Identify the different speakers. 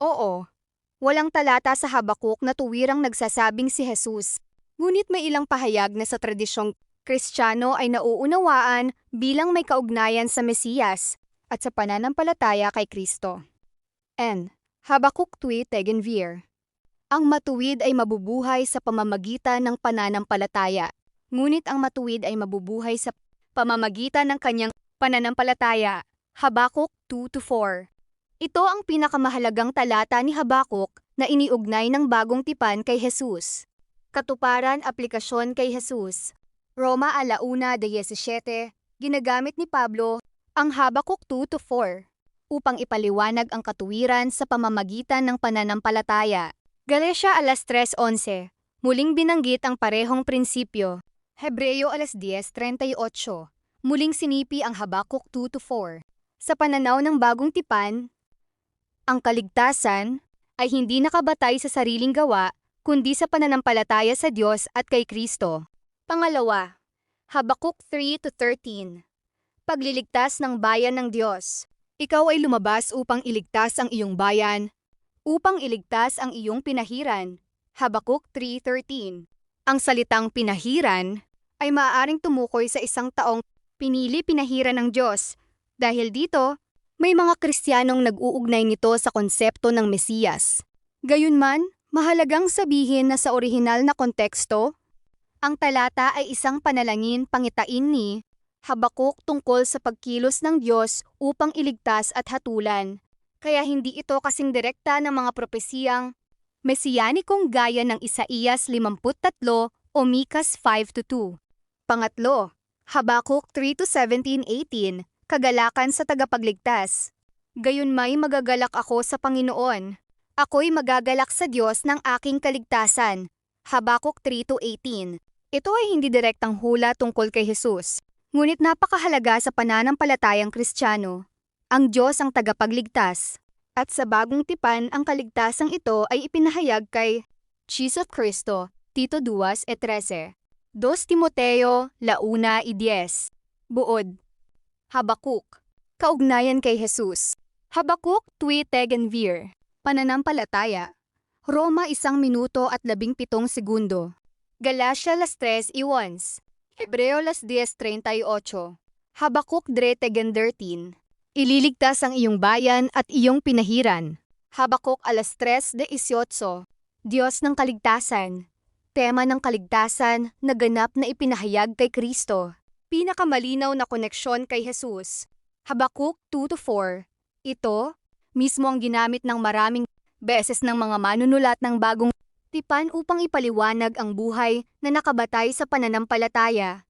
Speaker 1: Oo, walang talata sa Habakuk na tuwirang nagsasabing si Jesus. Ngunit may ilang pahayag na sa tradisyong Kristiyano ay nauunawaan bilang may kaugnayan sa Mesiyas at sa pananampalataya kay Kristo. N. Habakuk 2 Tegenvier. Ang matuwid ay mabubuhay sa pamamagitan ng pananampalataya, ngunit ang matuwid ay mabubuhay sa pamamagitan ng kanyang pananampalataya. Habakuk 2-4. Ito ang pinakamahalagang talata ni Habakuk na iniugnay ng bagong tipan kay Jesus. Katuparan aplikasyon kay Jesus. Roma 1:17, ginagamit ni Pablo ang Habakuk 2-4 upang ipaliwanag ang katuwiran sa pamamagitan ng pananampalataya. Galatia 3:11, muling binanggit ang parehong prinsipyo. Hebreo 10:38, muling sinipi ang Habakuk 2-4. Sa pananaw ng bagong tipan, ang kaligtasan ay hindi nakabatay sa sariling gawa, kundi sa pananampalataya sa Diyos at kay Kristo. Pangalawa, Habakuk 3-13. Pagliligtas ng bayan ng Diyos. Ikaw ay lumabas upang iligtas ang iyong bayan, upang iligtas ang iyong pinahiran. Habakuk 3:13. Ang salitang pinahiran ay maaaring tumukoy sa isang taong pinili-pinahiran ng Diyos. Dahil dito, may mga Kristiyanong nag-uugnay nito sa konsepto ng Mesiyas. Gayunman, mahalagang sabihin na sa orihinal na konteksto, ang talata ay isang panalangin pangitain ni Habakuk tungkol sa pagkilos ng Diyos upang iligtas at hatulan. Kaya hindi ito kasing direkta ng mga propesiyang mesiyanikong gaya ng Isaías 53 o Mikas 5-2. Pangatlo, Habakuk 3-17-18, kagalakan sa tagapagligtas. Gayunmay magagalak ako sa Panginoon. Ako'y magagalak sa Diyos ng aking kaligtasan. Habakuk 3-18. Ito ay hindi direktang hula tungkol kay Jesus, ngunit napakahalaga sa pananampalatayang Kristiyano. Ang Diyos ang tagapagligtas. At sa bagong tipan ang kaligtasang ito ay ipinahayag kay Jesus Cristo, Tito 2:13. 2 Timoteo 1:10. Buod. Habakuk. Kaugnayan kay Jesus. Habakuk 2 Tegenvier. Pananampalataya. Roma 1 minuto at 17 segundo. Galatia 3:1. Hebreo 10:38. Habakuk 3 Tegendertin. Ililigtas ang iyong bayan at iyong pinahiran. Habakuk 3:18. Diyos ng kaligtasan. Tema ng kaligtasan na ganap na ipinahayag kay Kristo. Pinakamalinaw na koneksyon kay Jesus. Habakuk 2-4. Ito, mismo ang ginamit ng maraming beses ng mga manunulat ng bagong tipan upang ipaliwanag ang buhay na nakabatay sa pananampalataya.